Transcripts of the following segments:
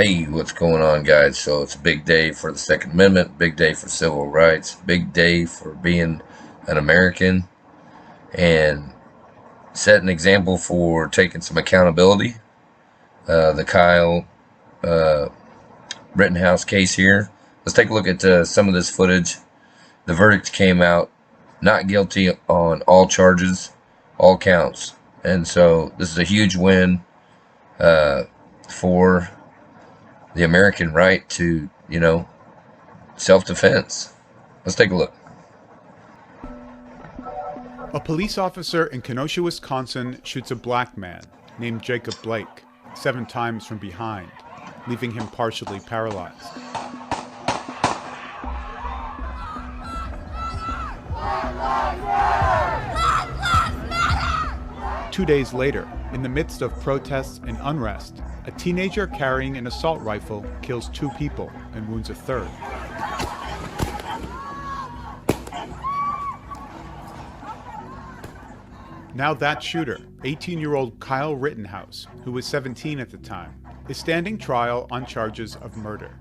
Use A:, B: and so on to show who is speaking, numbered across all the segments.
A: Hey, what's going on, guys? So it's a big day for the Second Amendment, big day for civil rights, big day for being an American, and set an example for taking some accountability. The Kyle uh, Rittenhouse case here. Let's take a look at some of this footage. The verdict came out not guilty on all charges, all counts. And so this is a huge win for the American right to, self-defense. Let's take a look.
B: A police officer in Kenosha, Wisconsin shoots a black man named Jacob Blake 7 times from behind, leaving him partially paralyzed. Two days later, in the midst of protests and unrest, a teenager carrying an assault rifle kills 2 people and wounds a third. Now that shooter, 18-year-old Kyle Rittenhouse, who was 17 at the time, is standing trial on charges of murder.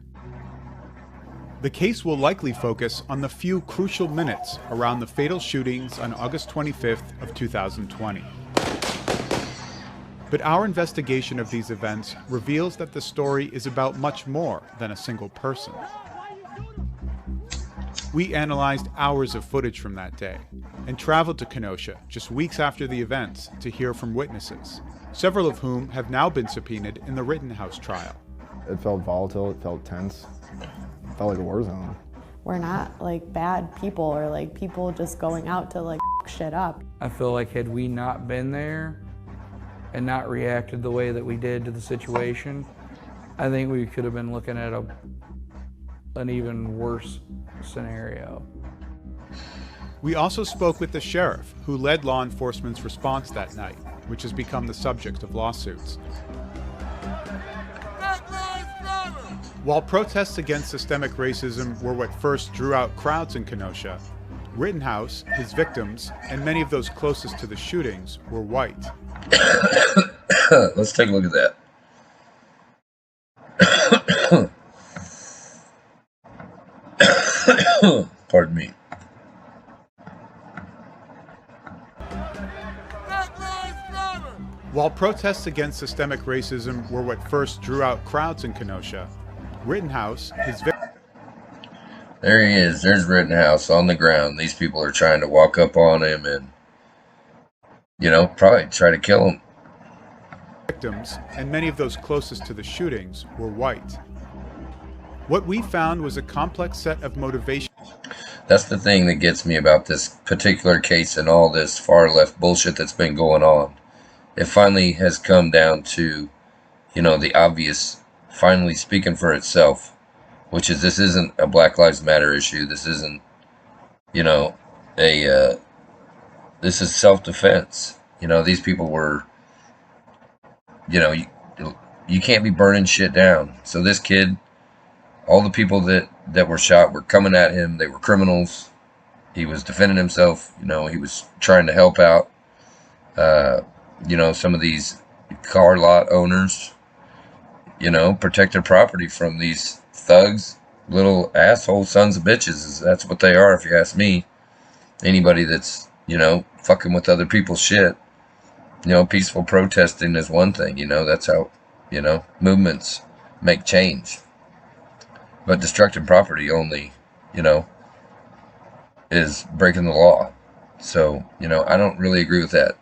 B: The case will likely focus on the few crucial minutes around the fatal shootings on August 25th of 2020. But our investigation of these events reveals that the story is about much more than a single person. We analyzed hours of footage from that day and traveled to Kenosha just weeks after the events to hear from witnesses, several of whom have now been subpoenaed in the Rittenhouse trial.
C: It felt volatile, it felt tense, it felt like a war zone.
D: We're not like bad people or like people just going out to like shit up.
E: I feel like had we not been there and not reacted the way that we did to the situation, I think we could have been looking at an even worse scenario.
B: We also spoke with the sheriff who led law enforcement's response that night, which has become the subject of lawsuits. While protests against systemic racism were what first drew out crowds in Kenosha, Rittenhouse, his victims, and many of those closest to the shootings were white.
A: Let's take a look at that. Pardon me.
B: While protests against systemic racism were what first drew out crowds in Kenosha, Rittenhouse, his victims...
A: There he is. There's Rittenhouse on the ground. These people are trying to walk up on him and, probably try to kill him.
B: Victims, and many of those closest to the shootings, were white. What we found was a complex set of motivations.
A: That's the thing that gets me about this particular case and all this far left bullshit that's been going on. It finally has come down to, the obvious finally speaking for itself, which is this isn't a Black Lives Matter issue. This isn't, this is self-defense. These people were, you can't be burning shit down. So this kid, all the people that were shot were coming at him. They were criminals. He was defending himself. He was trying to help out, some of these car lot owners, protect their property from these thugs, little asshole sons of bitches. That's what they are, if you ask me. Anybody that's, fucking with other people's shit. Peaceful protesting is one thing, that's how, movements make change. But destructing property only, is breaking the law. So, I don't really agree with that.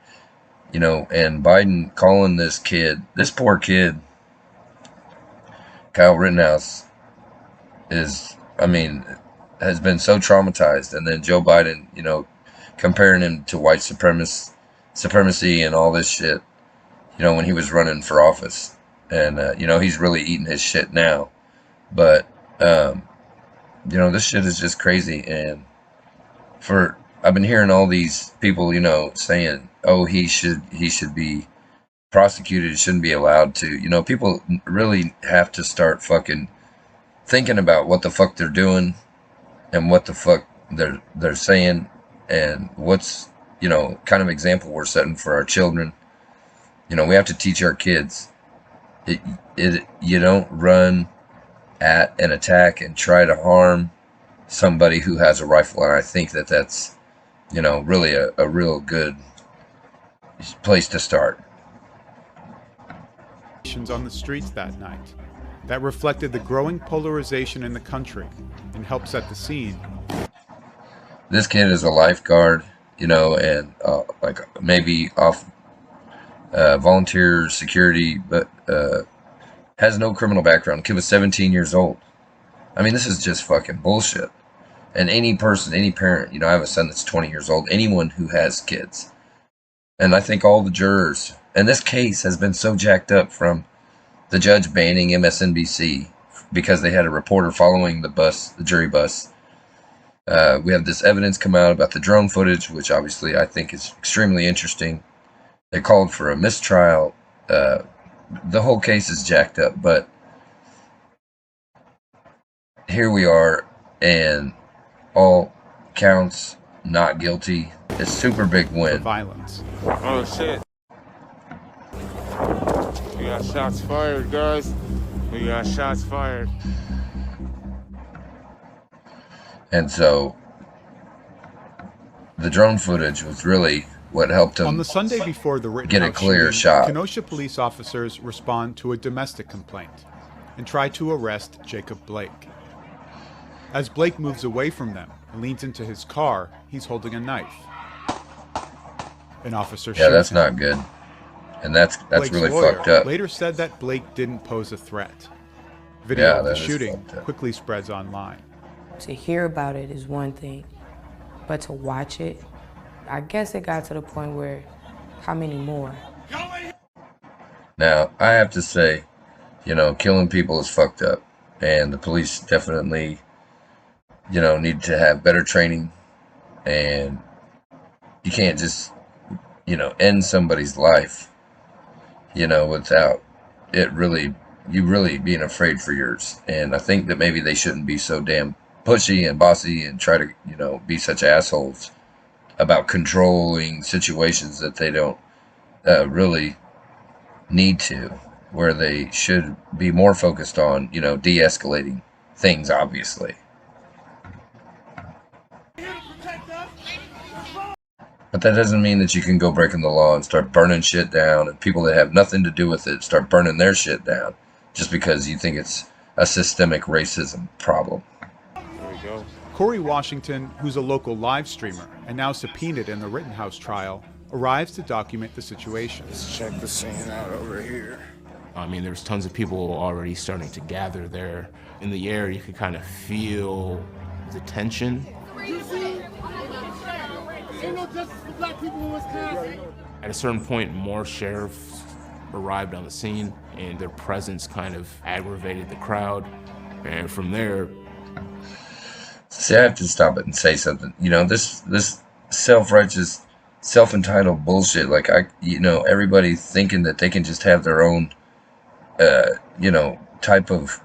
A: And Biden calling this poor kid, Kyle Rittenhouse, has been so traumatized. And then Joe Biden, comparing him to white supremacy and all this shit, when he was running for office. And, he's really eating his shit now. But, this shit is just crazy. And I've been hearing all these people, saying, oh, he should be prosecuted. He shouldn't be allowed to. People really have to start fucking thinking about what the fuck they're doing and what the fuck they're saying and what's, kind of example we're setting for our children. We have to teach our kids, You don't run at an attack and try to harm somebody who has a rifle. And I think that that's, really a real good place to start.
B: On the streets that night that reflected the growing polarization in the country and helped set the scene.
A: This kid is a lifeguard, and like maybe off volunteer security, but has no criminal background. Kid was 17 years old. I mean, this is just fucking bullshit. And any person, any parent, I have a son that's 20 years old, anyone who has kids. And I think all the jurors, and this case has been so jacked up from the judge banning MSNBC because they had a reporter following the jury bus. We have this evidence come out about the drone footage, which obviously I think is extremely interesting. They called for a mistrial. The whole case is jacked up, but here we are, and all counts not guilty. It's super big win.
B: Violence.
F: Oh shit. We got shots fired, guys. We got shots fired.
A: And so the drone footage was really what helped him
B: on the Sunday before the
A: get a clear shot.
B: Kenosha police officers respond to a domestic complaint and try to arrest Jacob Blake. As Blake moves away from them and leans into his car, he's holding a knife. An officer shoots
A: that's
B: him.
A: not good. And that's
B: Blake's
A: really
B: lawyer
A: fucked up.
B: later said that Blake didn't pose a threat. Video of the
A: that is
B: shooting
A: fucked up.
B: quickly spreads online.
G: To hear about it is one thing, but to watch it, I guess it got to the point where, how many more?
A: Now, I have to say, killing people is fucked up. And the police definitely, need to have better training. And you can't just, end somebody's life, without it you really being afraid for yours. And I think that maybe they shouldn't be so damn pushy and bossy and try to, be such assholes about controlling situations that they don't really need to, where they should be more focused on, de-escalating things, obviously. But that doesn't mean that you can go breaking the law and start burning shit down, and people that have nothing to do with it start burning their shit down just because you think it's a systemic racism problem.
F: There we go.
B: Corey Washington, who's a local live streamer and now subpoenaed in the Rittenhouse trial, arrives to document the situation.
F: Let's check the scene out over here.
H: I mean, there's tons of people already starting to gather there. In the air, you could kind of feel the tension. At a certain point, more sheriffs arrived on the scene, and their presence kind of aggravated the crowd. And from there...
A: See, I have to stop it and say something. This self-righteous, self-entitled bullshit, like, everybody thinking that they can just have their own, type of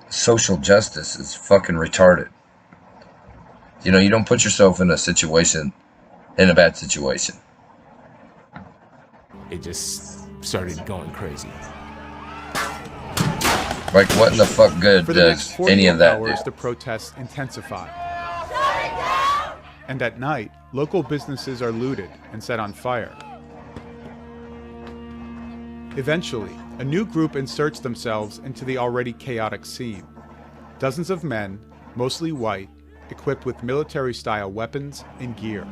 A: social justice is fucking retarded. You don't put yourself in a bad situation.
H: It just started going crazy.
A: Like, what in the fuck good
B: For the next
A: does
B: 48
A: any of that
B: hours,
A: do?
B: the protests intensify. And at night, local businesses are looted and set on fire. Eventually, a new group inserts themselves into the already chaotic scene. Dozens of men, mostly white, equipped with military-style weapons and gear.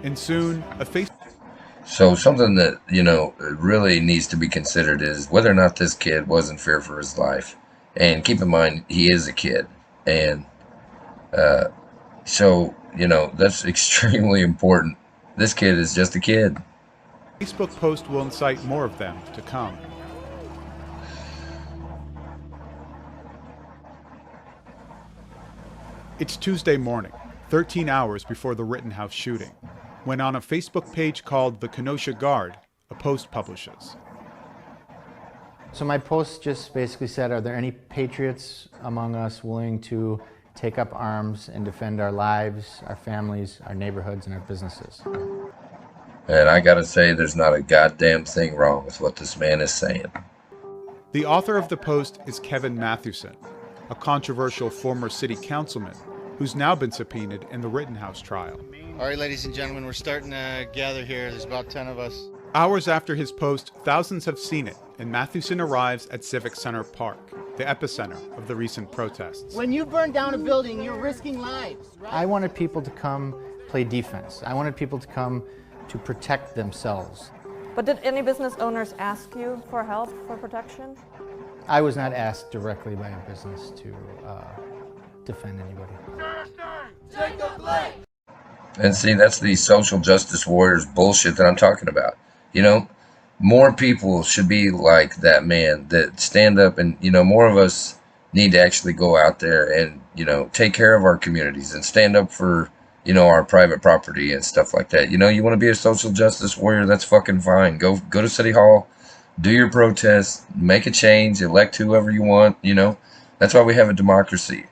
B: And soon, a face...
A: So something that, really needs to be considered is whether or not this kid was in fear for his life. And keep in mind, he is a kid. And so, that's extremely important. This kid is just a kid.
B: Facebook post will incite more of them to come. It's Tuesday morning, 13 hours before the Rittenhouse shooting, when on a Facebook page called the Kenosha Guard, a post publishes.
C: So my post just basically said, are there any patriots among us willing to take up arms and defend our lives, our families, our neighborhoods, and our businesses?
A: And I gotta say, there's not a goddamn thing wrong with what this man is saying.
B: The author of the post is Kevin Mathewson, a controversial former city councilman who's now been subpoenaed in the Rittenhouse trial.
I: All right, ladies and gentlemen, we're starting to gather here. There's about 10 of us.
B: Hours after his post, thousands have seen it, and Mathewson arrives at Civic Center Park, the epicenter of the recent protests.
J: When you burn down a building, you're risking lives, right?
C: I wanted people to come play defense. I wanted people to come to protect themselves.
K: But did any business owners ask you for help, for protection?
C: I was not asked directly by a business to defend anybody.
A: And see, that's the social justice warriors bullshit that I'm talking about. You know, more people should be like that man that stand up, and, you know, more of us need to actually go out there and, you know, take care of our communities and stand up for, you know, our private property and stuff like that. You know, you want to be a social justice warrior, that's fucking fine. Go to City Hall, do your protest, make a change, elect whoever you want, you know. That's why we have a democracy.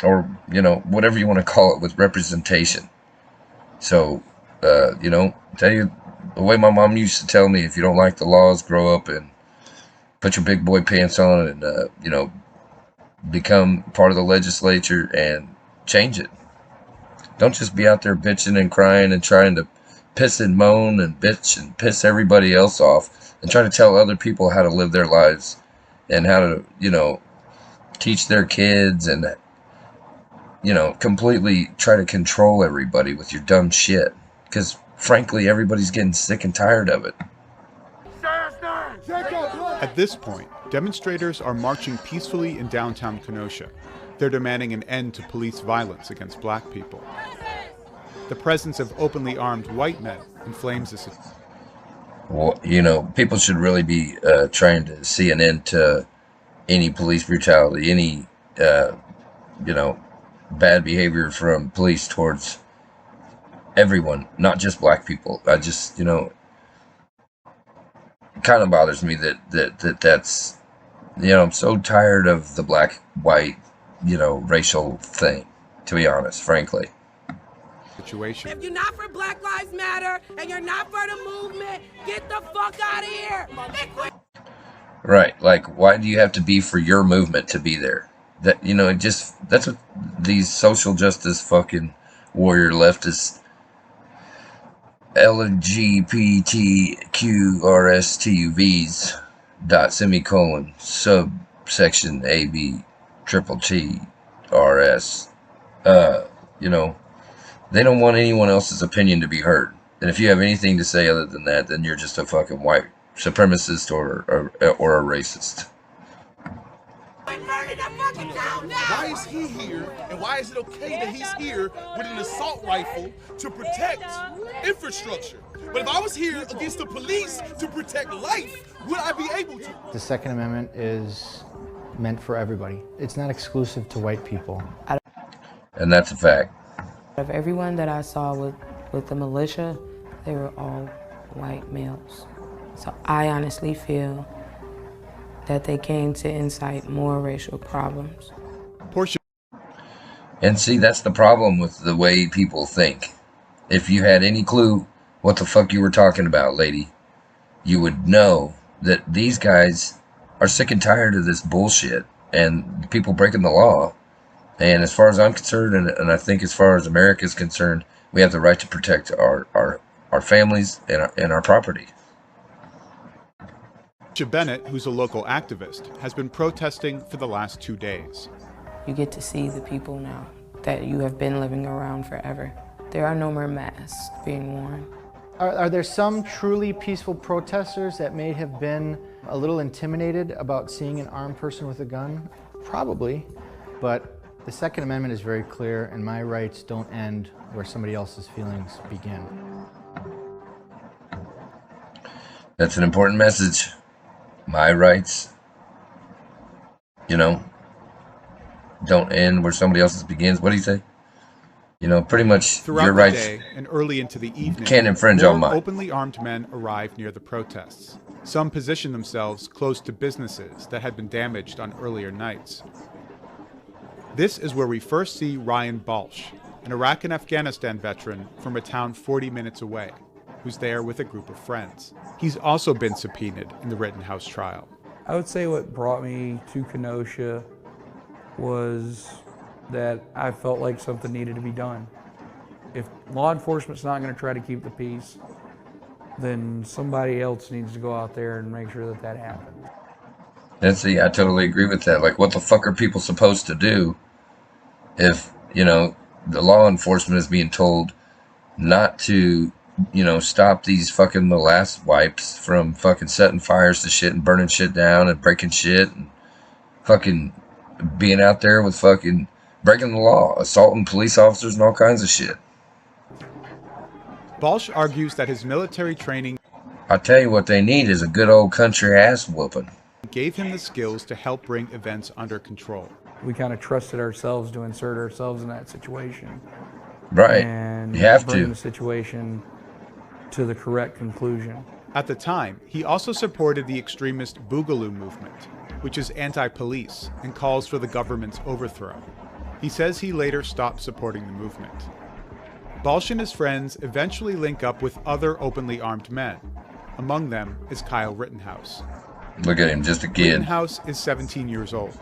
A: Or, you know, whatever you want to call it, with representation. So, you know, tell you the way my mom used to tell me, if you don't like the laws, grow up and put your big boy pants on and, you know, become part of the legislature and change it. Don't just be out there bitching and crying and trying to piss and moan and bitch and piss everybody else off and try to tell other people how to live their lives and how to, you know, teach their kids and, you know, completely try to control everybody with your dumb shit. Because, frankly, everybody's getting sick and tired of it.
B: At this point, demonstrators are marching peacefully in downtown Kenosha. They're demanding an end to police violence against black people. The presence of openly armed white men inflames this.
A: Well, you know, people should really be trying to see an end to any police brutality, any, you know, bad behavior from police towards everyone, not just black people. I just, you know, it kind of bothers me that's, you know, I'm so tired of the black, white, you know, racial thing, to be honest, frankly.
B: Situation.
L: If you're not for Black Lives Matter and you're not for the movement, get the fuck out of here.
A: Right, like, why do you have to be for your movement to be there? That, you know, it just, that's what these social justice fucking warrior leftists, LGBTQRSTUVs dot semicolon subsection AB triple T RS, you know, they don't want anyone else's opinion to be heard. And if you have anything to say other than that, then you're just a fucking white supremacist or a racist.
M: Why is he here, and why is it okay that he's here with an assault rifle to protect infrastructure? But if I was here against the police to protect life, would I be able to?
C: The Second Amendment is meant for everybody. It's not exclusive to white people.
A: And that's a fact.
G: Of everyone that I saw with the militia, they were all white males. So I honestly feel that they came to incite more racial problems.
A: And see, that's the problem with the way people think. If you had any clue what the fuck you were talking about, lady, you would know that these guys are sick and tired of this bullshit and people breaking the law. And as far as I'm concerned, and I think as far as America is concerned, we have the right to protect our families and our property.
B: Bennett, who's a local activist, has been protesting for the last 2 days.
G: You get to see the people now that you have been living around forever. There are no more masks being worn.
C: Are there some truly peaceful protesters that may have been a little intimidated about seeing an armed person with a gun? Probably, but the Second Amendment is very clear, and my rights don't end where somebody else's feelings begin.
A: That's an important message. My rights, you know, don't end where somebody else's begins. What do you say? You know, pretty much
B: throughout
A: your
B: the
A: rights
B: day and early into the evening,
A: can't infringe on mine.
B: Openly armed men arrived near the protests. Some positioned themselves close to businesses that had been damaged on earlier nights. This is where we first see Ryan Balch, an Iraq and Afghanistan veteran from a town 40 minutes away. who's there with a group of friends. He's also been subpoenaed in the Rittenhouse trial.
E: I would say what brought me to Kenosha was that I felt like something needed to be done. If law enforcement's not going to try to keep the peace, then somebody else needs to go out there and make sure that that happens.
A: And see, I totally agree with that. Like, what the fuck are people supposed to do if, you know, the law enforcement is being told not to, you know, stop these fucking little ass wipes from fucking setting fires to shit and burning shit down and breaking shit and fucking being out there with fucking breaking the law, assaulting police officers and all kinds of shit.
B: Balch argues that his military training,
A: I tell you what they need is a good old country ass whooping.
B: Gave him the skills to help bring events under control.
E: We kind of trusted ourselves to insert ourselves in that situation.
A: Right.
E: And
A: you have
E: bring
A: to.
E: the situation to the correct conclusion.
B: At the time, he also supported the extremist Boogaloo movement, which is anti-police and calls for the government's overthrow. He says he later stopped supporting the movement. Balch and his friends eventually link up with other openly armed men. Among them is Kyle Rittenhouse.
A: Look at him, just a kid.
B: Rittenhouse is 17 years old.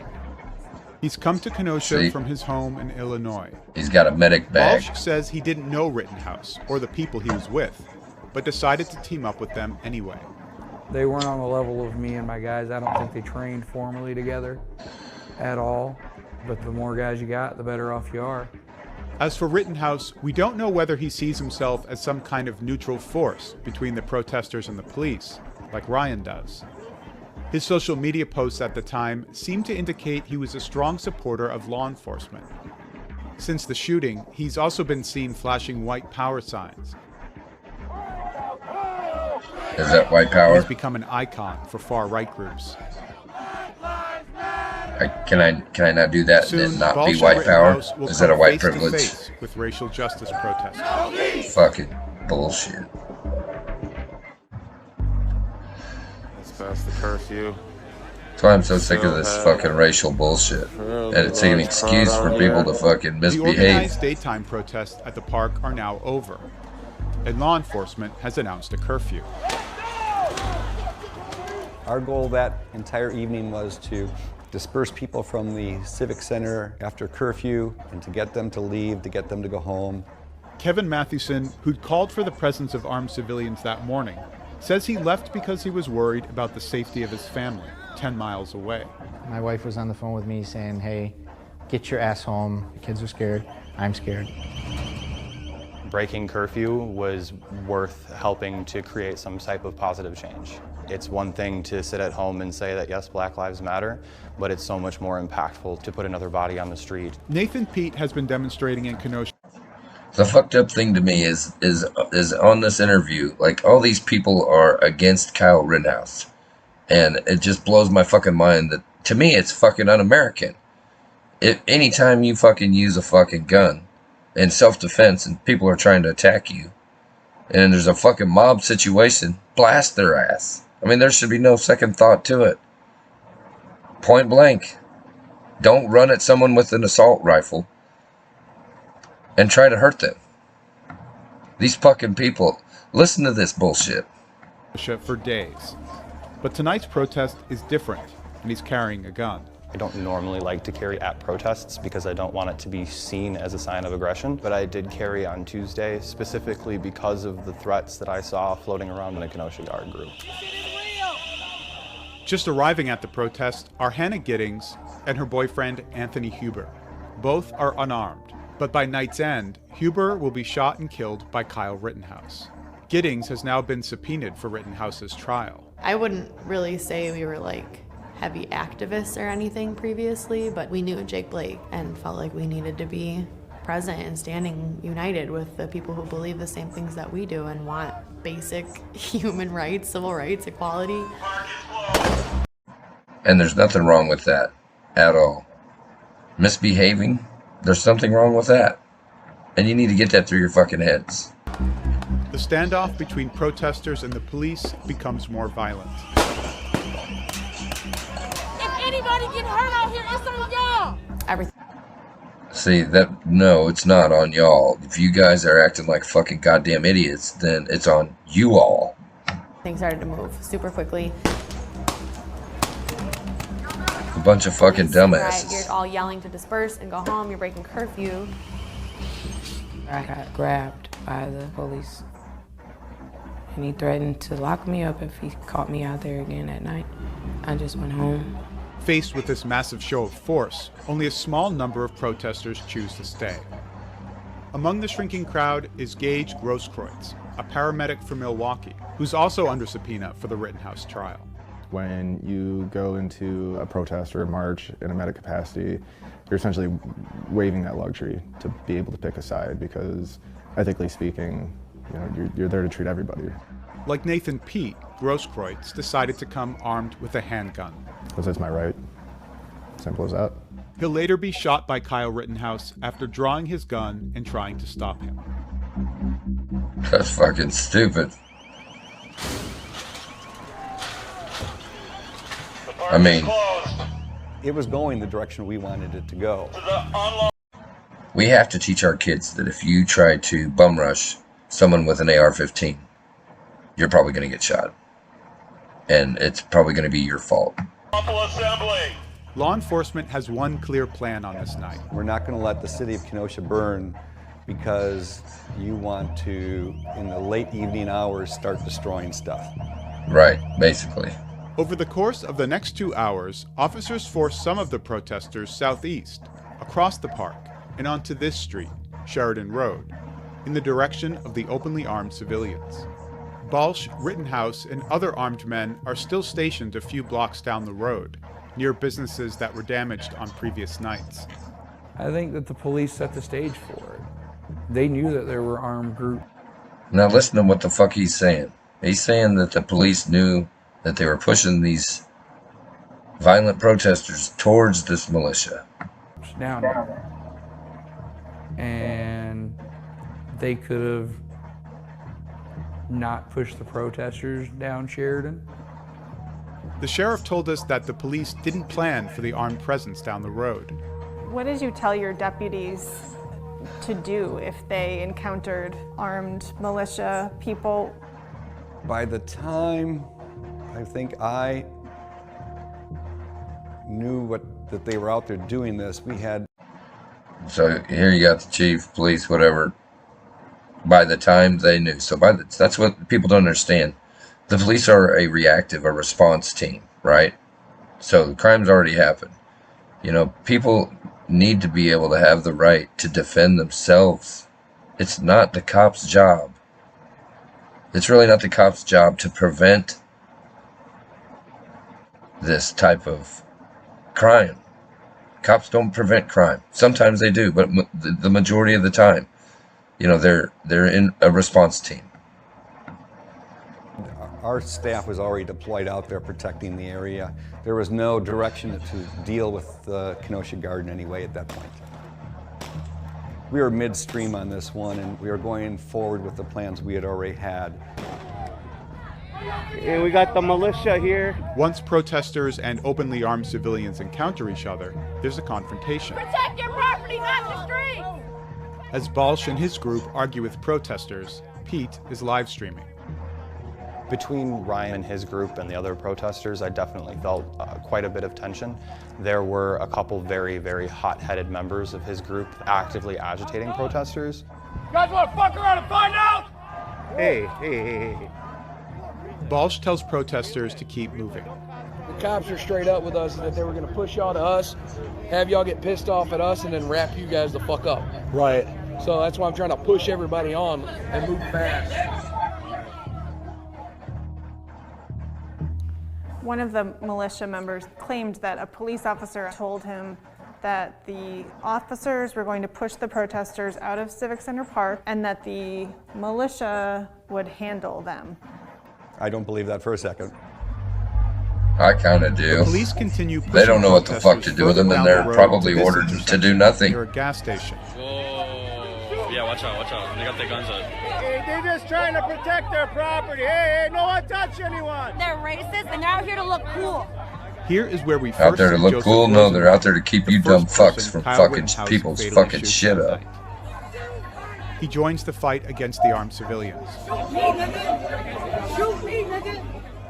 B: He's come to Kenosha from his home in Illinois.
A: He's got a medic bag.
B: Balch says he didn't know Rittenhouse or the people he was with, but decided to team up with them anyway.
E: They weren't on the level of me and my guys. I don't think they trained formally together at all. But the more guys you got, the better off you are.
B: As for Rittenhouse, we don't know whether he sees himself as some kind of neutral force between the protesters and the police, like Ryan does. His social media posts at the time seemed to indicate he was a strong supporter of law enforcement. Since the shooting, he's also been seen flashing white power signs.
A: Is that white power?
B: He's become an icon for far-right groups.
A: Can I not do that
B: Soon,
A: and then not
B: Balch
A: be white power? Is that a white
B: face to
A: privilege?
B: face with racial justice protesters.
A: Fucking bullshit.
F: It's past the curfew.
A: That's why I'm so sick of this fucking racial bullshit. And it's an excuse for people to fucking
B: The
A: misbehave.
B: organized daytime protests at the park are now over, and law enforcement has announced a curfew.
N: Our goal that entire evening was to disperse people from the Civic Center after curfew and to get them to leave, to get them to go home.
B: Kevin Mathewson, who'd called for the presence of armed civilians that morning, says he left because he was worried about the safety of his family, 10 miles away.
C: My wife was on the phone with me saying, hey, get your ass home. The kids are scared. I'm scared.
O: Breaking curfew was worth helping to create some type of positive change. It's one thing to sit at home and say that, yes, Black Lives Matter, but it's so much more impactful to put another body on the street.
B: Nathan Pete has been demonstrating in Kenosha.
A: The fucked up thing to me is on this interview, like, all these people are against Kyle Rittenhouse. And it just blows my fucking mind that, to me, it's fucking un-American. Anytime you fucking use a fucking gun in self-defense and people are trying to attack you, and there's a fucking mob situation, blast their ass. I mean, there should be no second thought to it. Point blank. Don't run at someone with an assault rifle and try to hurt them. These fucking people, listen to this bullshit.
B: For days. But tonight's protest is different, and he's carrying a gun.
O: I don't normally like to carry at protests because I don't want it to be seen as a sign of aggression, but I did carry on Tuesday specifically because of the threats that I saw floating around in the Kenosha Yard group.
B: Just arriving at the protest are Hannah Giddings and her boyfriend Anthony Huber. Both are unarmed, but by night's end, Huber will be shot and killed by Kyle Rittenhouse. Giddings has now been subpoenaed for Rittenhouse's trial.
D: I wouldn't really say we were like heavy activists or anything previously, but we knew Jake Blake and felt like we needed to be present and standing united with the people who believe the same things that we do and want basic human rights, civil rights, equality.
A: And there's nothing wrong with that at all. Misbehaving, there's something wrong with that. And you need to get that through your fucking heads.
B: The standoff between protesters and the police becomes more violent.
L: If anybody get hurt out here, it's on y'all.
D: Everything.
A: See, no, it's not on y'all. If you guys are acting like fucking goddamn idiots, then it's on you all.
D: Things started to move super quickly.
A: A bunch of fucking dumbasses.
D: You're all yelling to disperse and go home. You're breaking curfew.
G: I got grabbed by the police, and he threatened to lock me up if he caught me out there again at night. I just went home.
B: Faced with this massive show of force, only a small number of protesters choose to stay. Among the shrinking crowd is Gage Grosskreutz, a paramedic from Milwaukee, who's also under subpoena for the Rittenhouse trial.
P: When you go into a protest or a march in a medic capacity, you're essentially waiving that luxury to be able to pick a side because, ethically speaking, you're there to treat everybody.
B: Like Nathan Pete, Grosskreutz decided to come armed with a handgun.
P: Because it's my right. Simple as that.
B: He'll later be shot by Kyle Rittenhouse after drawing his gun and trying to stop him.
A: That's fucking stupid. I mean,
N: it was going the direction we wanted it to go.
A: We have to teach our kids that if you try to bum rush someone with an AR-15, you're probably going to get shot. And it's probably going to be your fault.
B: Law enforcement has one clear plan on this night.
N: We're not going to let the city of Kenosha burn because you want to, in the late evening hours, start destroying stuff.
A: Right, basically.
B: Over the course of the next 2 hours, officers forced some of the protesters southeast, across the park, and onto this street, Sheridan Road, in the direction of the openly armed civilians. Balch, Rittenhouse, and other armed men are still stationed a few blocks down the road, near businesses that were damaged on previous nights.
E: I think that the police set the stage for it. They knew that there were armed groups.
A: Now listen to what the fuck he's saying. He's saying that the police knew that they were pushing these violent protesters towards this militia.
E: Down there. And they could have not pushed the protesters down Sheridan.
B: The sheriff told us that the police didn't plan for the armed presence down the road.
K: What did you tell your deputies to do if they encountered armed militia people?
N: By the time I think I knew that they were out there doing this, we had...
A: So here you got the chief, police, whatever. By the time they knew. So that's what people don't understand. The police are a response team, right? So the crime's already happened. People need to be able to have the right to defend themselves. It's not the cop's job. It's really not the cop's job to prevent this type of crime. Cops don't prevent crime. Sometimes they do, but the majority of the time, they're in a response team.
N: Our staff was already deployed out there protecting the area. There was no direction to deal with the Kenosha Guard in any way at that point. We were midstream on this one, and we were going forward with the plans we had already had.
J: And we got the militia here.
B: Once protesters and openly armed civilians encounter each other, there's a confrontation.
L: Protect your property, not the streets!
B: As Balch and his group argue with protesters, Pete is live streaming.
O: Between Ryan and his group and the other protesters, I definitely felt quite a bit of tension. There were a couple very, very hot-headed members of his group actively agitating protesters.
L: You guys want to fuck around and find out?
J: Hey.
B: Balch tells protesters to keep moving.
Q: The cops are straight up with us that they were going to push y'all to us, have y'all get pissed off at us, and then wrap you guys the fuck up.
J: Right.
Q: So that's why I'm trying to push everybody on and move fast.
K: One of the militia members claimed that a police officer told him that the officers were going to push the protesters out of Civic Center Park and that the militia would handle them.
N: I don't believe that for a second.
A: I kind of do.
B: The police continue pushing
A: they don't know what the fuck to do with them, and they're probably ordered to do nothing.
B: Near a gas station.
R: Whoa. Yeah, watch out. They got their guns up.
J: Hey, they're just trying to protect their property. Hey, no one touch anyone.
L: They're racist and they're out here to look cool.
B: Here is where we
A: Out
B: first
A: there to
B: see
A: look
B: Joseph
A: cool? No, they're out there to
B: Rosenbaum,
A: keep
B: the
A: you dumb
B: first
A: fucks
B: person
A: from
B: Kyle
A: fucking
B: Rittenhouse
A: people's
B: fatally
A: fucking
B: shoots
A: shit
B: that
A: up.
B: night. He joins the fight against the armed civilians,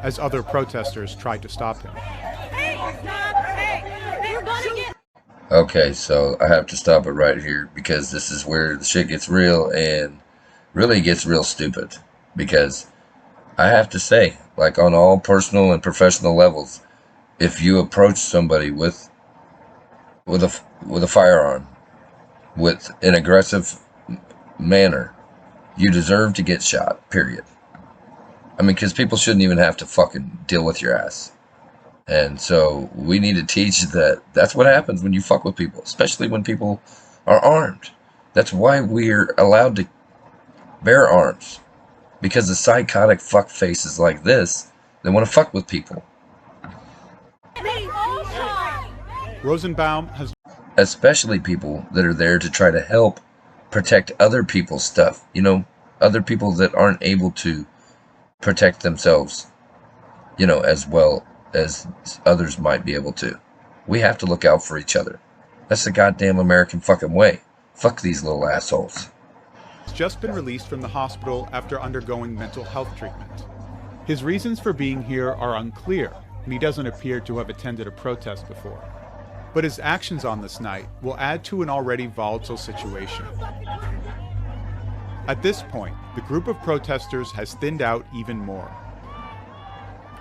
B: as other protesters try to stop him.
A: Okay, so I have to stop it right here because this is where the shit gets real and really gets real stupid. Because I have to say, like on all personal and professional levels, if you approach somebody with a firearm, with an aggressive manner, you deserve to get shot, period. I mean, because people shouldn't even have to fucking deal with your ass. And so we need to teach that that's what happens when you fuck with people, especially when people are armed. That's why we're allowed to bear arms. Because the psychotic fuck faces like this, they want to fuck with people.
B: Rosenbaum has...
A: Especially people that are there to try to help protect other people's stuff. You know, other people that aren't able to protect themselves, you know, as well as others might be able to. We have to look out for each other. That's the goddamn American fucking way. Fuck these little assholes.
B: He's just been released from the hospital after undergoing mental health treatment. His reasons for being here are unclear, and he doesn't appear to have attended a protest before. But his actions on this night will add to an already volatile situation. At this point, the group of protesters has thinned out even more.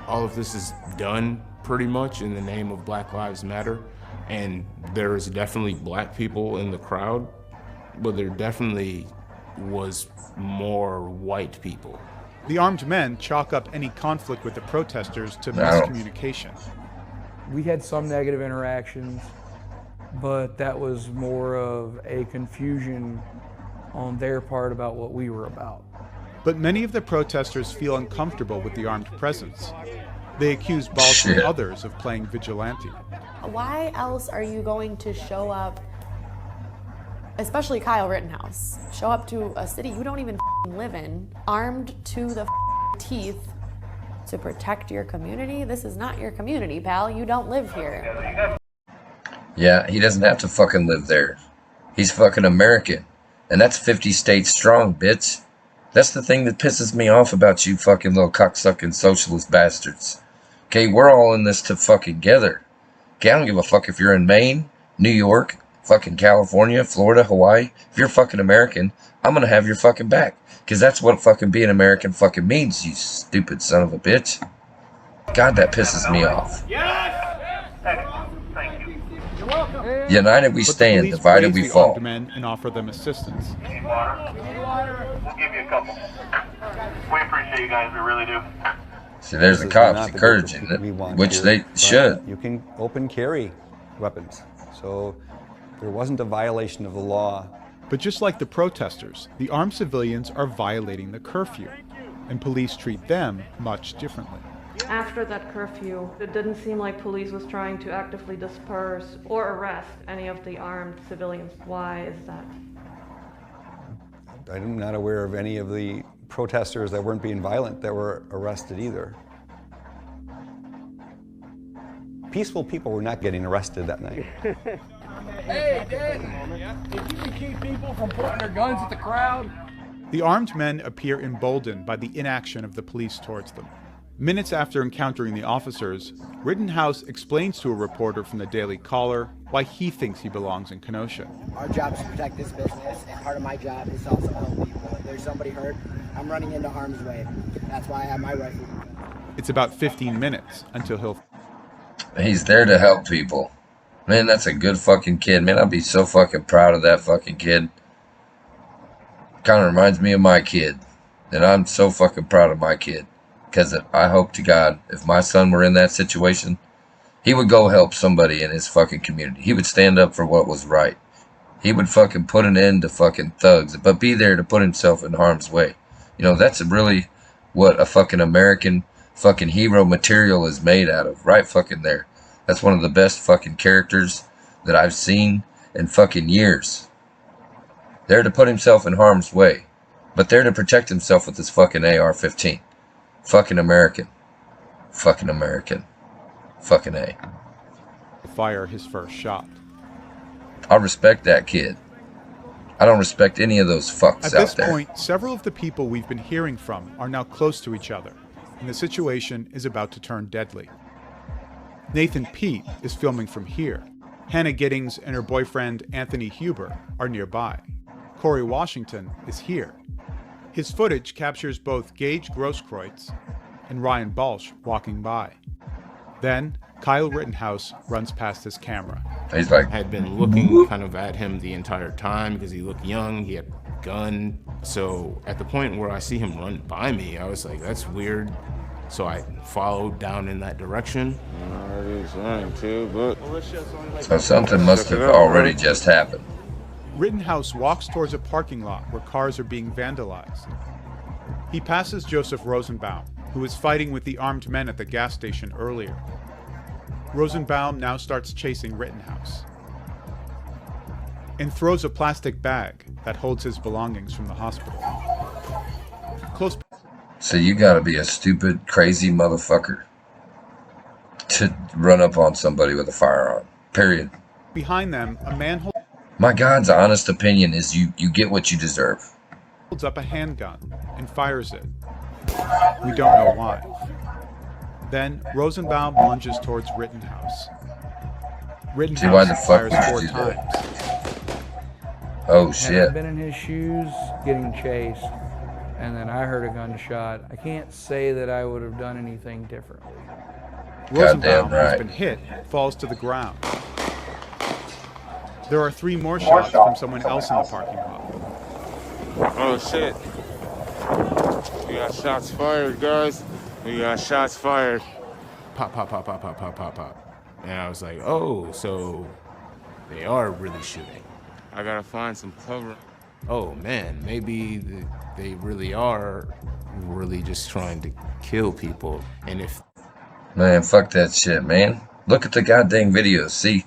H: All of this is done pretty much in the name of Black Lives Matter, and there is definitely black people in the crowd, but there definitely was more white people.
B: The armed men chalk up any conflict with the protesters to miscommunication.
E: We had some negative interactions, but that was more of a confusion on their part about what we were about.
B: But many of the protesters feel uncomfortable with the armed presence. They accuse Balch and others of playing vigilante.
D: Why else are you going to show up, especially Kyle Rittenhouse, show up to a city you don't even live in, armed to the teeth to protect your community? This is not your community, pal. You don't live here.
A: Yeah, he doesn't have to fucking live there. He's fucking American. And that's 50 states strong, bitch. That's the thing that pisses me off about you fucking little cocksucking socialist bastards. Okay, we're all in this together. Okay, I don't give a fuck if you're in Maine, New York, fucking California, Florida, Hawaii. If you're fucking American, I'm gonna have your fucking back. Because that's what fucking being American fucking means, you stupid son of a bitch. God, that pisses me off. United we stand, divided we fall.
B: Men and offer them assistance.
S: We'll give you a couple. We appreciate you guys, we really do.
A: See, there's the cops encouraging it, which they should.
N: You can open carry weapons. So there wasn't a violation of the law.
B: But just like the protesters, the armed civilians are violating the curfew, and police treat them much differently.
T: After that curfew, it didn't seem like police was trying to actively disperse or arrest any of the armed civilians. Why is that?
N: I'm not aware of any of the protesters that weren't being violent that were arrested either. Peaceful people were not getting arrested that night.
Q: Hey, Dad, if you can keep people from pointing their guns at the crowd.
B: The armed men appear emboldened by the inaction of the police towards them. Minutes after encountering the officers, Rittenhouse explains to a reporter from the Daily Caller why he thinks he belongs in Kenosha.
U: Our job is to protect this business, and part of my job is also help people. If there's somebody hurt, I'm running into harm's way. That's why I have my rifle.
B: It's about 15 minutes until he'll...
A: He's there to help people. Man, that's a good fucking kid. Man, I'd be so fucking proud of that fucking kid. Kind of reminds me of my kid. And I'm so fucking proud of my kid. Because I hope to God, if my son were in that situation, he would go help somebody in his fucking community. He would stand up for what was right. He would fucking put an end to fucking thugs, but be there to put himself in harm's way. You know, that's really what a fucking American fucking hero material is made out of. Right fucking there. That's one of the best fucking characters that I've seen in fucking years. There to put himself in harm's way, but there to protect himself with his fucking AR-15. Fucking American. Fucking American. Fucking A.
B: Fire his first shot.
A: I respect that kid. I don't respect any of those fucks
B: At this
A: out there.
B: point, several of the people we've been hearing from are now close to each other, and the situation is about to turn deadly. Nathan Pete is filming from here. Hannah Giddings and her boyfriend Anthony Huber are nearby. Corey Washington is here. His footage captures both Gage Grosskreutz and Ryan Balch walking by. Then, Kyle Rittenhouse runs past his camera.
A: He's like,
H: I had been looking kind of at him the entire time because he looked young, he had a gun. So at the point where I see him run by me, I was like, that's weird. So I followed down in that direction.
F: He's running too, but...
A: So something must have already just happened.
B: Rittenhouse walks towards a parking lot where cars are being vandalized. He passes Joseph Rosenbaum, who was fighting with the armed men at the gas station earlier. Rosenbaum now starts chasing Rittenhouse and throws a plastic bag that holds his belongings from the hospital. Close.
A: So you gotta be a stupid, crazy motherfucker to run up on somebody with a firearm. Period.
B: Behind them, a man
A: My God's honest opinion is you get what you deserve.
B: holds up a handgun and fires it. We don't know why. Then Rosenbaum lunges towards Rittenhouse.
A: See, why the
B: Rittenhouse
A: fuck
B: fires
A: would
B: 4
A: you do
B: times.
A: that? Oh
E: Had I
A: shit.
E: been in his shoes, getting chased, and then I heard a gunshot, I can't say that I would have done anything differently.
B: Rosenbaum,
A: right.
B: who's been hit, falls to the ground. There are 3 more shots from someone else in the parking lot.
F: Oh shit. We got shots fired, guys. We got shots fired.
H: Pop, pop, pop, pop, pop, pop, pop, pop. And I was like, oh, so they are really shooting.
F: I gotta find some cover.
H: Oh man, maybe they really are really just trying to kill people. And if...
A: Man, fuck that shit, man. Look at the goddamn videos. See,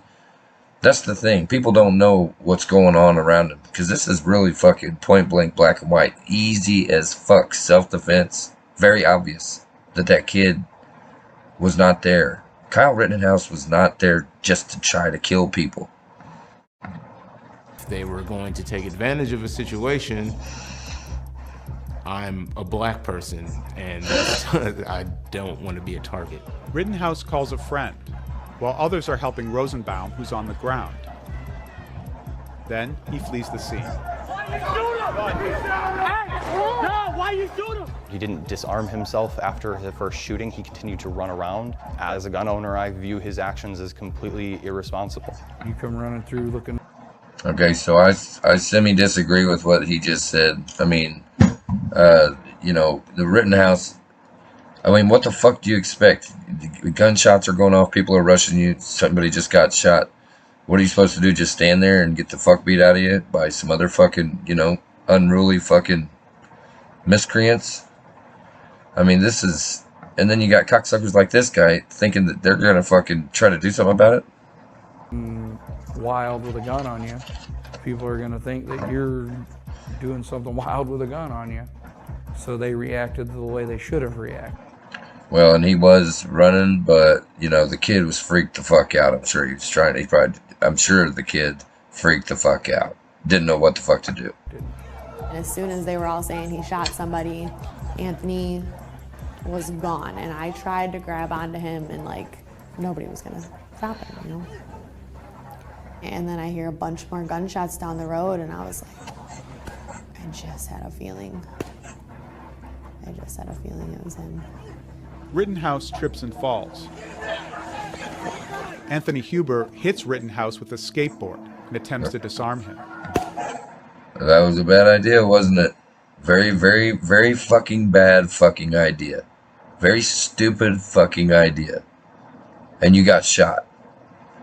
A: that's the thing. People don't know what's going on around them because this is really fucking point blank, black and white. Easy as fuck. Self-defense. Very obvious that kid was not there. Kyle Rittenhouse was not there just to try to kill people.
H: If they were going to take advantage of a situation, I'm a black person and I don't want to be a target.
B: Rittenhouse calls a friend, while others are helping Rosenbaum, who's on the ground. Then he flees the scene.
O: He didn't disarm himself after the first shooting. He continued to run around. As a gun owner, I view his actions as completely irresponsible.
E: You come running through looking...
A: Okay, so I semi-disagree with what he just said. I mean, you know, the Rittenhouse, I mean, what the fuck do you expect? The gunshots are going off, people are rushing you, somebody just got shot. What are you supposed to do, just stand there and get the fuck beat out of you by some other fucking, you know, unruly fucking miscreants? I mean, this is... And then you got cocksuckers like this guy thinking that they're gonna fucking try to do something about it?
E: Wild with a gun on you. People are gonna think that you're doing something wild with a gun on you. So they reacted the way they should have reacted.
A: Well, and he was running, but, you know, the kid was freaked the fuck out. I'm sure he was trying to, I'm sure the kid freaked the fuck out. Didn't know what the fuck to do.
D: As soon as they were all saying he shot somebody, Anthony was gone. And I tried to grab onto him and like, nobody was gonna stop him, you know? And then I hear a bunch more gunshots down the road and I was like, I just had a feeling. I just had a feeling it was him.
B: Rittenhouse trips and falls. Anthony Huber hits Rittenhouse with a skateboard and attempts to disarm him.
A: That was a bad idea, wasn't it? Very, very, very fucking bad fucking idea. Very stupid fucking idea. And you got shot.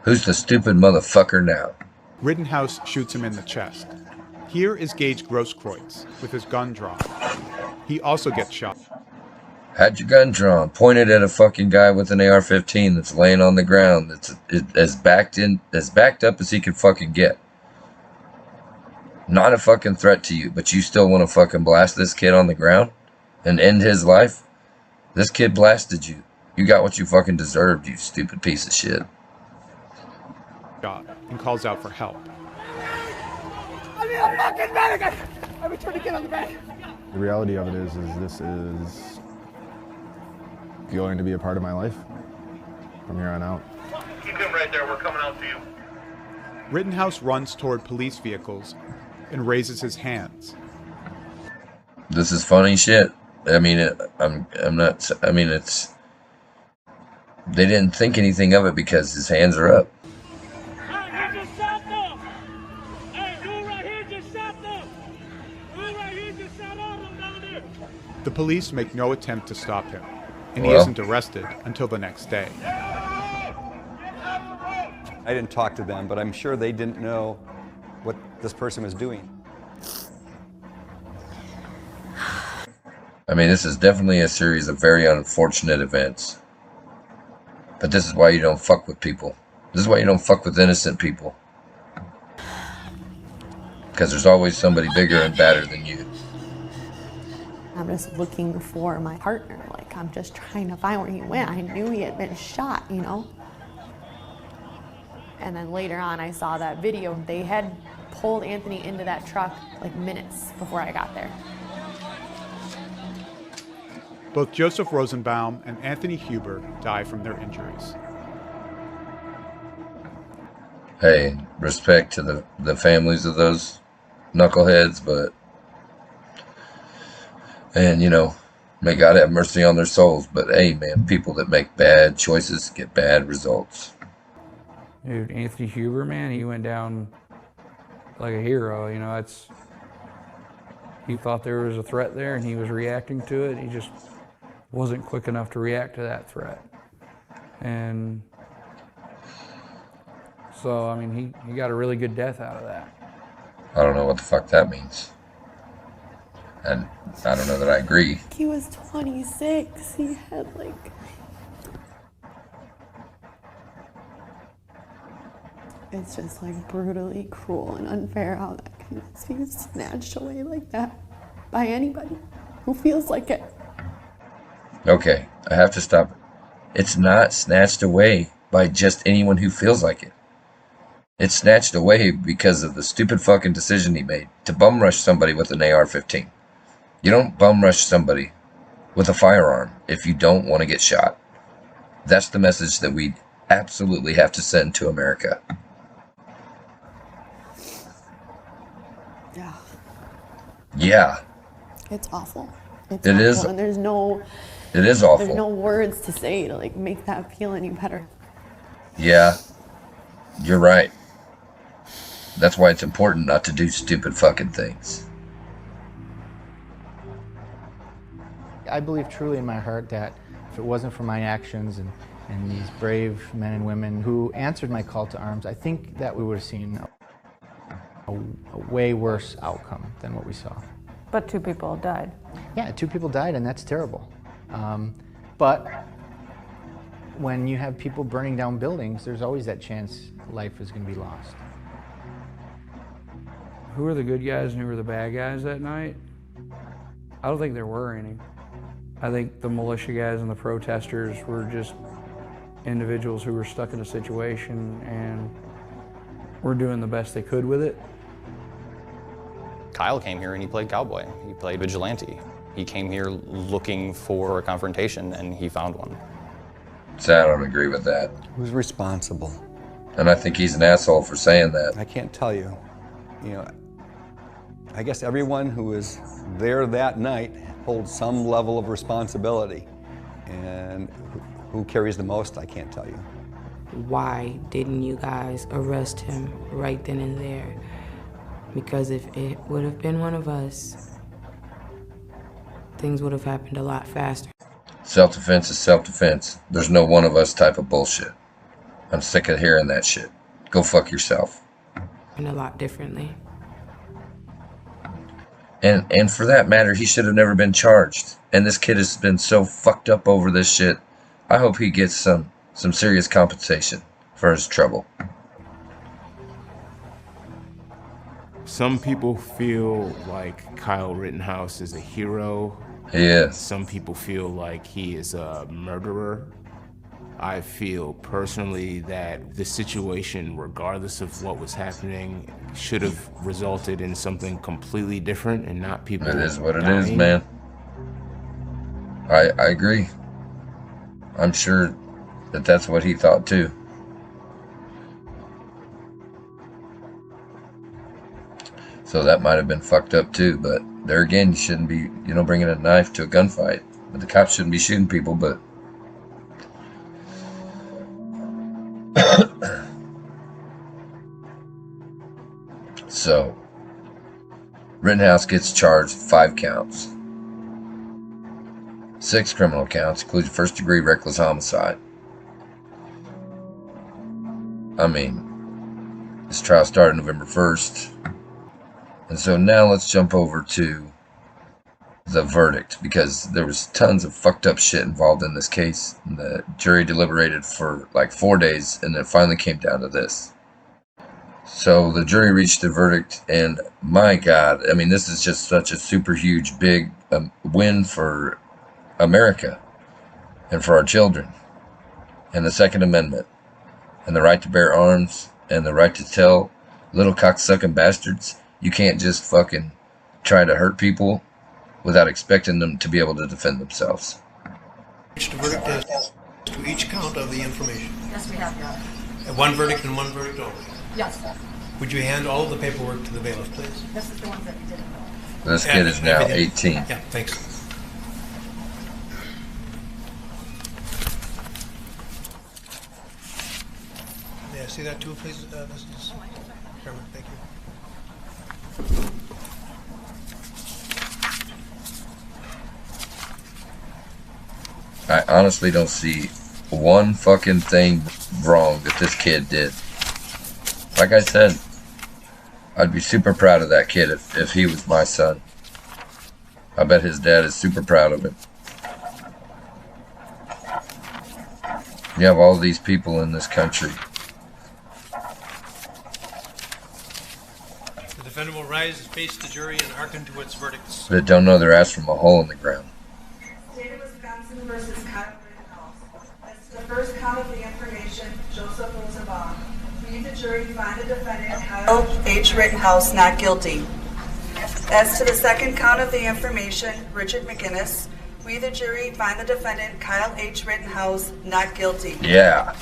A: Who's the stupid motherfucker now?
B: Rittenhouse shoots him in the chest. Here is Gage Grosskreutz with his gun drawn. He also gets shot.
A: Had your gun drawn, pointed at a fucking guy with an AR-15 that's laying on the ground, that's as backed up as he can fucking get. Not a fucking threat to you, but you still want to fucking blast this kid on the ground and end his life? This kid blasted you. You got what you fucking deserved, you stupid piece of shit.
B: And calls out for help.
J: I need a fucking medic! I've been trying to get on the back.
P: The reality of it is this is going to be a part of my life from here on out.
S: Keep him right there. We're coming out to you.
B: Rittenhouse runs toward police vehicles and raises his hands.
A: This is funny shit. I mean, I'm not. I mean, it's. They didn't think anything of it because his hands are up.
B: The police make no attempt to stop him, and he
A: Well.
B: isn't arrested until the next day.
N: I didn't talk to them, but I'm sure they didn't know what this person was doing.
A: I mean, this is definitely a series of very unfortunate events. But this is why you don't fuck with people. This is why you don't fuck with innocent people. Because there's always somebody bigger and badder than you.
D: I'm just looking for my partner. Like, I'm just trying to find where he went. I knew he had been shot, you know? And then later on, I saw that video. They had pulled Anthony into that truck like minutes before I got there.
B: Both Joseph Rosenbaum and Anthony Huber die from their injuries.
A: Hey, respect to the families of those knuckleheads, but... And, you know, may God have mercy on their souls. But, hey, man, people that make bad choices get bad results.
E: Dude, Anthony Huber, man, he went down like a hero. You know, he thought there was a threat there, and he was reacting to it. He just wasn't quick enough to react to that threat. And so, I mean, he got a really good death out of that.
A: I don't know what the fuck that means. And I don't know that I agree.
D: He was 26. He had like... It's just like brutally cruel and unfair how that can just be snatched away like that by anybody who feels like it.
A: Okay, I have to stop it. It's not snatched away by just anyone who feels like it. It's snatched away because of the stupid fucking decision he made to bum rush somebody with an AR-15. You don't bum rush somebody with a firearm if you don't want to get shot. That's the message that we absolutely have to send to America.
D: Yeah.
A: Yeah.
D: It's awful.
A: It
D: awful.
A: is.
D: And there's no...
A: It is awful.
D: There's no words to say to like make that feel any better.
A: Yeah. You're right. That's why it's important not to do stupid fucking things.
C: I believe truly in my heart that if it wasn't for my actions and these brave men and women who answered my call to arms, I think that we would have seen a way worse outcome than what we saw.
K: But 2 people died.
C: Yeah, 2 people died, and that's terrible. But when you have people burning down buildings, there's always that chance life is going to be lost.
E: Who were the good guys and who were the bad guys that night? I don't think there were any. I think the militia guys and the protesters were just individuals who were stuck in a situation and were doing the best they could with it.
O: Kyle came here and he played cowboy. He played vigilante. He came here looking for a confrontation and he found one.
A: So I don't agree with that.
N: Who's responsible?
A: And I think he's an asshole for saying that.
N: I can't tell you. You know, I guess everyone who was there that night holds some level of responsibility. And who carries the most, I can't tell you.
G: Why didn't you guys arrest him right then and there? Because if it would have been one of us, things would have happened a lot faster.
A: Self-defense is self-defense. There's no one of us type of bullshit. I'm sick of hearing that shit. Go fuck yourself.
G: And a lot differently.
A: And for that matter, he should have never been charged. And this kid has been so fucked up over this shit. I hope he gets some serious compensation for his trouble.
H: Some people feel like Kyle Rittenhouse is a hero.
A: He is.
H: Some people feel like he is a murderer. I feel personally that the situation, regardless of what was happening, should have resulted in something completely different and not people
A: It is what it
H: dying.
A: is, man. I agree. I'm sure that that's what he thought too. So that might have been fucked up too, but there again, you shouldn't be, bringing a knife to a gunfight. But the cops shouldn't be shooting people, but so Rittenhouse gets charged 5 counts. 6 criminal counts, including first-degree reckless homicide. I mean, this trial started November 1st. And so now let's jump over to the verdict, because there was tons of fucked up shit involved in this case. And the jury deliberated for like 4 days, and it finally came down to this. So the jury reached a verdict, and my God, I mean, this is just such a super huge, big win for America and for our children, and the Second Amendment, and the right to bear arms, and the right to tell little cocksucking bastards you can't just fucking try to hurt people without expecting them to be able to defend themselves.
I: Reached a verdict as to each count of the information.
V: Yes, we have, Your Honor.
I: One verdict and one verdict only.
V: Yes.
I: Would you hand all of the paperwork to the bailiff, please?
V: This is the ones that you didn't know.
A: This kid is now 18.
I: Yeah, thanks. May I see that too, please, Mrs. Chairman? Thank you.
A: I honestly don't see one fucking thing wrong that this kid did. Like I said, I'd be super proud of that kid if he was my son. I bet his dad is super proud of him. You have all these people in this country.
I: The defendant will rise, face the jury, and hearken to its verdicts.
A: That don't know their ass from a hole in the ground.
W: State of Wisconsin versus Kyle Rittenhouse. That's the first count of the information, Joseph Rosenbaum. We, the jury, find the defendant, Kyle H. Rittenhouse, not guilty. As to the second count of the information, Richard McGinnis, we, the jury, find the defendant, Kyle H. Rittenhouse, not guilty.
A: Yeah.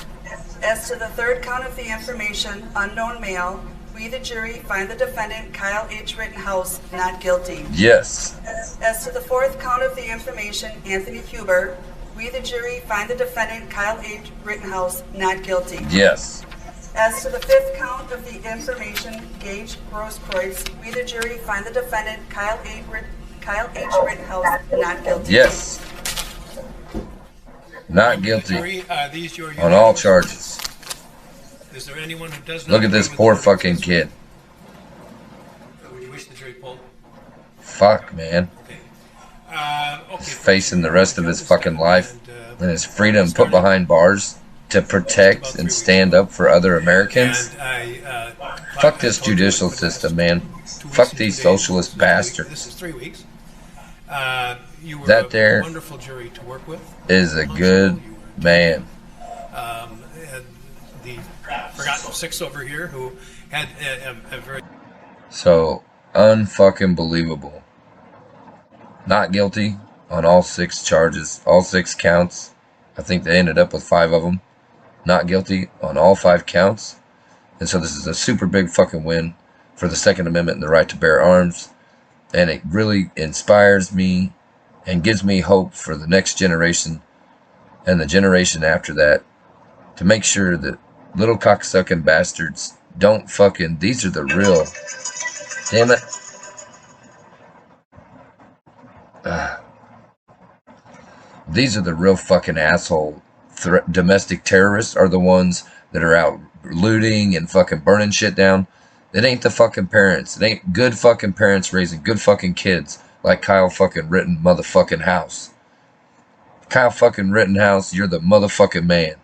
W: As to the third count of the information, unknown male, we, the jury, find the defendant, Kyle H. Rittenhouse, not guilty.
A: Yes.
W: As to the fourth count of the information, Anthony Huber, we, the jury, find the defendant, Kyle H. Rittenhouse, not guilty.
A: Yes.
W: As to the fifth count of the information, Gage Grosskreutz, we, the jury, find the defendant, Kyle H. Rittenhouse, not guilty.
A: Yes. Not guilty
I: Jury, these your
A: on all charges.
I: Is there anyone who does not
A: Look at this
I: agree with
A: poor
I: the
A: fucking kid.
I: Would you wish the jury polled?
A: Fuck, man.
I: Okay.
A: He's facing the rest of his fucking life and his freedom put behind bars to protect and stand up for other Americans. Fuck this judicial system, man. Fuck these socialist bastards.
I: This is 3 weeks. You were
A: That there
I: a wonderful jury to work with.
A: is a good man.
I: And the forgotten 6 over here who had a very...
A: So unfucking believable. Not guilty on all 6 charges, all 6 counts. I think they ended up with 5 of them. Not guilty on all 5 counts. And so this is a super big fucking win for the Second Amendment and the right to bear arms. And it really inspires me and gives me hope for the next generation and the generation after that, to make sure that little cocksucking bastards don't fucking, these are the real, damn it. These are the real fucking asshole domestic terrorists are the ones that are out looting and fucking burning shit down. It ain't the fucking parents. It ain't good fucking parents raising good fucking kids like Kyle fucking Rittenhouse. Kyle fucking Rittenhouse, you're the motherfucking man.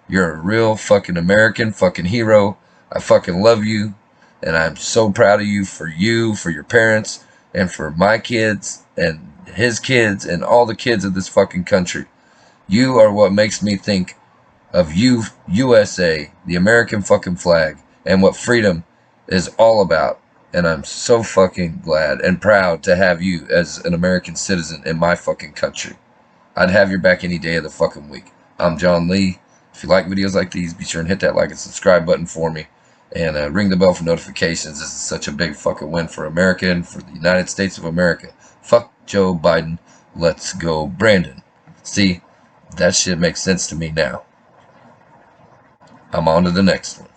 A: You're a real fucking American fucking hero. I fucking love you, and I'm so proud of you, for your parents, and for my kids, and his kids, and all the kids of this fucking country. You are what makes me think of USA, the American fucking flag, and what freedom is all about. And I'm so fucking glad and proud to have you as an American citizen in my fucking country. I'd have your back any day of the fucking week. I'm John Lee. If you like videos like these, be sure and hit that like and subscribe button for me. And ring the bell for notifications. This is such a big fucking win for America and for the United States of America. Fuck Joe Biden. Let's go Brandon. See, that shit makes sense to me now. I'm on to the next one.